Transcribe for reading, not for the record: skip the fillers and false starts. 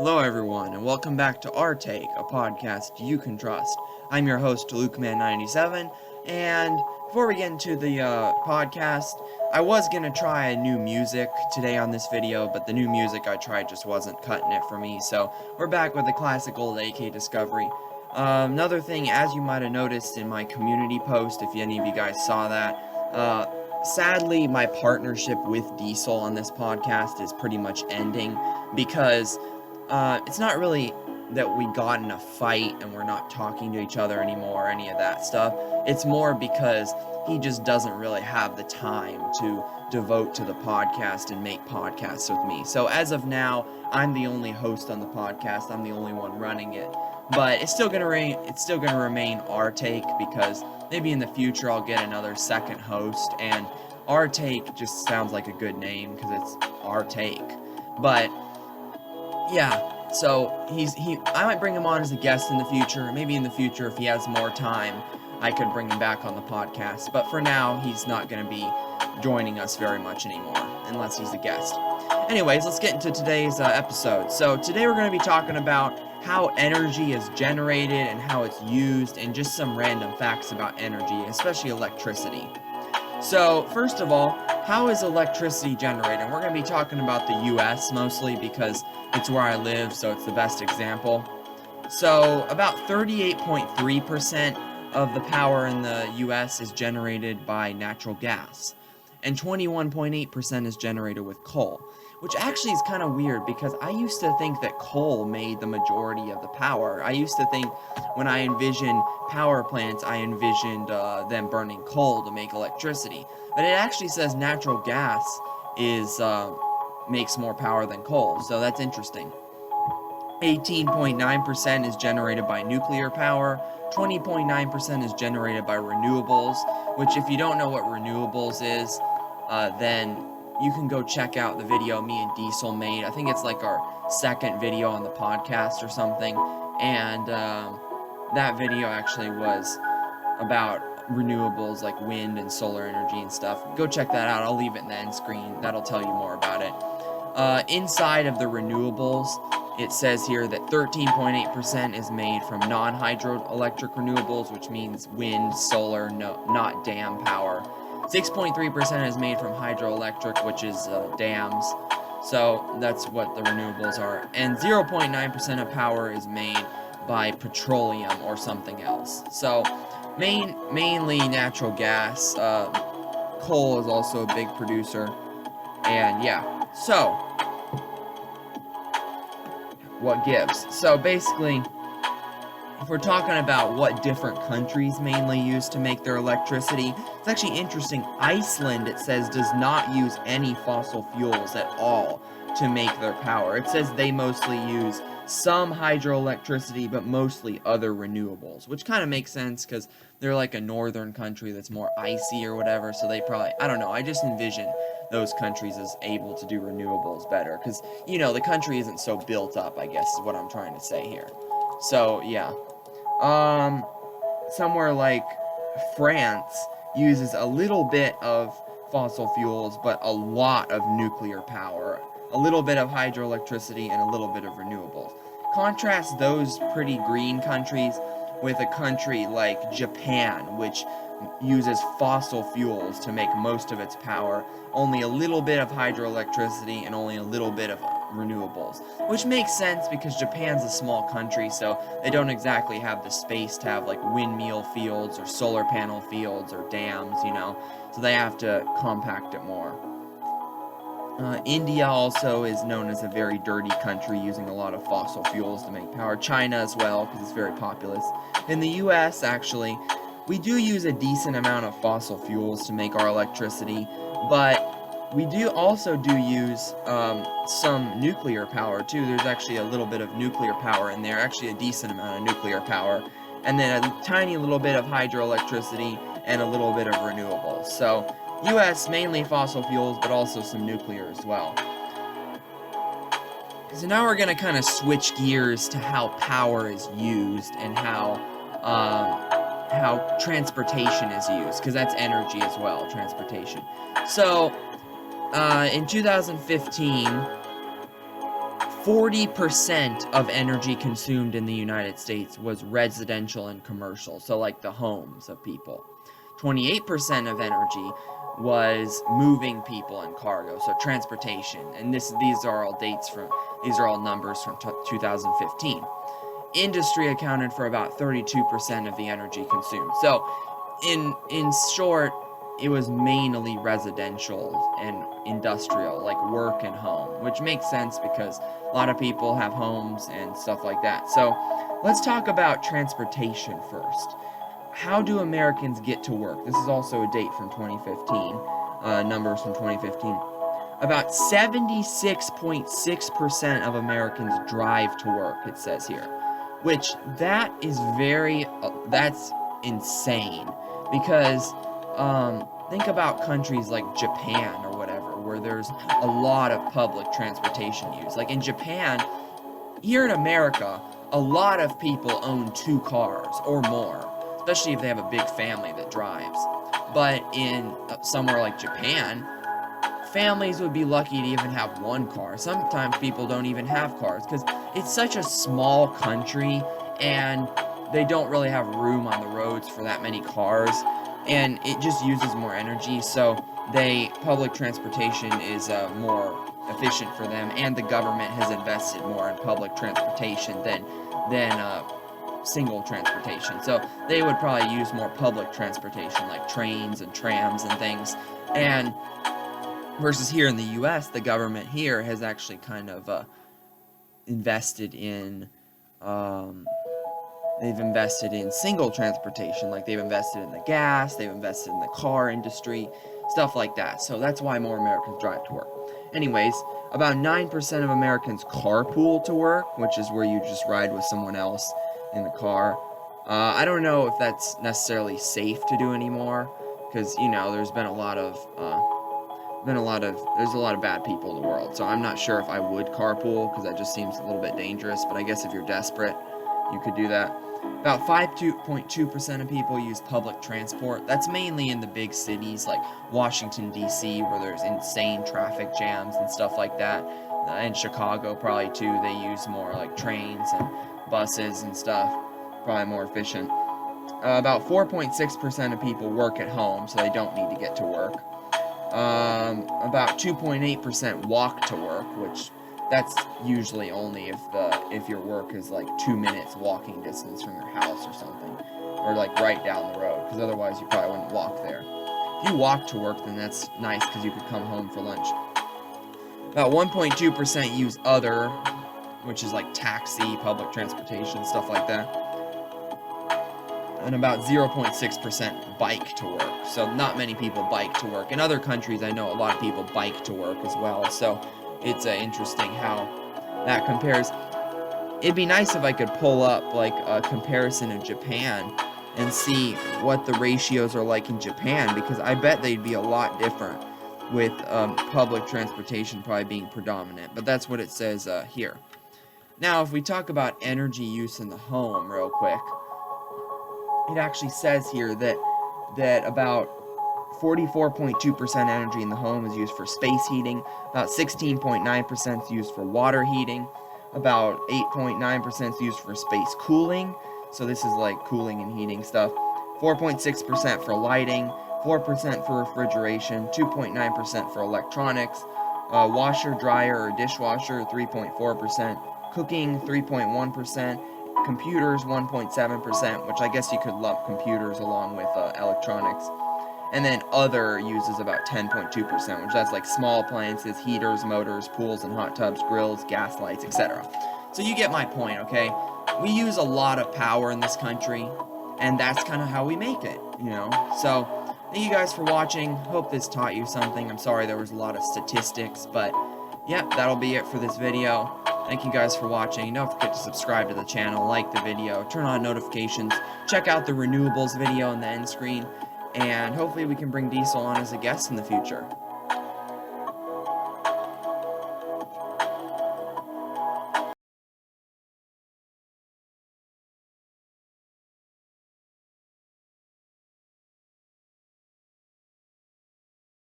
Hello, everyone, and welcome back to Our Take, a podcast you can trust. I'm your host, LukeMan97, and before we get into the podcast, I was going to try a new music today on this video, but the new music I tried just wasn't cutting it for me, so we're back with the classic old AK Discovery. Another thing, as you might have noticed in my community post, if any of you guys saw that, sadly, my partnership with Diesel on this podcast is pretty much ending because it's not really that we got in a fight and we're not talking to each other anymore or any of that stuff. It's more because he just doesn't really have the time to devote to the podcast and make podcasts with me. So as of now, I'm the only host on the podcast. I'm the only one running it. But it's still gonna remain Our Take because maybe in the future I'll get another second host, and Our Take just sounds like a good name because it's Our Take. But yeah, so I might bring him on as a guest in the future. Maybe in the future, if he has more time, I could bring him back on the podcast. But for now, he's not going to be joining us very much anymore, unless he's a guest. Anyways, let's get into today's episode. So today we're going to be talking about how energy is generated and how it's used, and just some random facts about energy, especially electricity. So, first of all, how is electricity generated? And we're going to be talking about the US mostly because it's where I live, so it's the best example. So, about 38.3% of the power in the US is generated by natural gas, and 21.8% is generated with coal, which actually is kind of weird because I used to think that coal made the majority of the power. I used to think when I envisioned power plants, I envisioned them burning coal to make electricity. But it actually says natural gas makes more power than coal, so that's interesting. 18.9% is generated by nuclear power, 20.9% is generated by renewables, which if you don't know what renewables is, then you can go check out the video me and Diesel made. I think it's like our second video on the podcast or something, and that video actually was about renewables like wind and solar energy and stuff. Go check that out. I'll leave it in the end screen. That'll tell you more about it. Inside of the renewables, it says here that 13.8% is made from non-hydroelectric renewables, which means wind, solar, not dam power. 6.3% is made from hydroelectric, which is dams. So that's what the renewables are. And 0.9% of power is made by petroleum or something else. So mainly natural gas. Coal is also a big producer. And yeah, so what gives? So basically, if we're talking about what different countries mainly use to make their electricity, it's actually interesting. Iceland, it says, does not use any fossil fuels at all to make their power. It says they mostly use some hydroelectricity, but mostly other renewables, which kind of makes sense because they're like a northern country that's more icy or whatever, so they probably, I don't know, I just envision those countries as able to do renewables better because, you know, the country isn't so built up, I guess is what I'm trying to say here. So, yeah. Somewhere like France uses a little bit of fossil fuels, but a lot of nuclear power, a little bit of hydroelectricity, and a little bit of renewables. Contrast those pretty green countries with a country like Japan, which uses fossil fuels to make most of its power, only a little bit of hydroelectricity, and only a little bit of renewables, which makes sense because Japan's a small country, so they don't exactly have the space to have like windmill fields or solar panel fields or dams, you know, so they have to compact it more. India also is known as a very dirty country, using a lot of fossil fuels to make power. China as well, because it's very populous. In the US, actually, we do use a decent amount of fossil fuels to make our electricity, but we do use some nuclear power too. There's actually a little bit of nuclear power in there, actually a decent amount of nuclear power, and then a tiny little bit of hydroelectricity and a little bit of renewables. So US mainly fossil fuels, but also some nuclear as well. So now we're going to kind of switch gears to how power is used and how transportation is used, because that's energy as well, transportation. So in 2015, 40% of energy consumed in the United States was residential and commercial, so like the homes of people. 28% of energy was moving people and cargo, so transportation. And these are all numbers from 2015. Industry accounted for about 32% of the energy consumed. So in short, it was mainly residential and industrial, like work and home, which makes sense because a lot of people have homes and stuff like that. So let's talk about transportation first. How do Americans get to work? This is also a date from 2015, numbers from 2015. About 76.6% of Americans drive to work, it says here, which that is that's insane, because think about countries like Japan or whatever, where there's a lot of public transportation use. Like in Japan, here in America, a lot of people own 2 cars or more, especially if they have a big family that drives. But in somewhere like Japan, families would be lucky to even have 1 car. Sometimes people don't even have cars because it's such a small country and they don't really have room on the roads for that many cars, and it just uses more energy. So public transportation is more efficient for them, and the government has invested more in public transportation than single transportation. So they would probably use more public transportation like trains and trams and things. And versus here in the US, the government here has actually kind of invested in they've invested in single transportation, like they've invested in the gas, they've invested in the car industry, stuff like that. So that's why more Americans drive to work. Anyways, about 9% of Americans carpool to work, which is where you just ride with someone else in the car. I don't know if that's necessarily safe to do anymore, because, you know, there's a lot of bad people in the world. So I'm not sure if I would carpool, because that just seems a little bit dangerous, but I guess if you're desperate, you could do that. About 5.2% of people use public transport. That's mainly in the big cities like Washington, D.C., where there's insane traffic jams and stuff like that. In Chicago, probably too, they use more like trains and buses and stuff. Probably more efficient. About 4.6% of people work at home, so they don't need to get to work. About 2.8% walk to work, which that's usually only if your work is like 2 minutes walking distance from your house or something, or like right down the road, because otherwise you probably wouldn't walk there. If you walk to work, then that's nice because you could come home for lunch. About 1.2% use other, which is like taxi, public transportation, stuff like that. And about 0.6% bike to work. So not many people bike to work. In other countries, I know a lot of people bike to work as well. So it's interesting how that compares. It'd be nice if I could pull up like a comparison of Japan and see what the ratios are like in Japan, because I bet they'd be a lot different with public transportation probably being predominant. But that's what it says here. Now, if we talk about energy use in the home real quick, it actually says here that about 44.2% energy in the home is used for space heating, about 16.9% is used for water heating, about 8.9% is used for space cooling, so this is like cooling and heating stuff, 4.6% for lighting, 4% for refrigeration, 2.9% for electronics, washer, dryer, or dishwasher, 3.4%, cooking, 3.1%, computers, 1.7%, which I guess you could lump computers along with electronics. And then other uses about 10.2%, which that's like small appliances, heaters, motors, pools and hot tubs, grills, gas lights, etc. So you get my point, okay? We use a lot of power in this country, and that's kind of how we make it, you know? So, thank you guys for watching. Hope this taught you something. I'm sorry there was a lot of statistics, but yeah, that'll be it for this video. Thank you guys for watching. Don't forget to subscribe to the channel, like the video, turn on notifications, check out the renewables video on the end screen, and hopefully we can bring Diesel on as a guest in the future.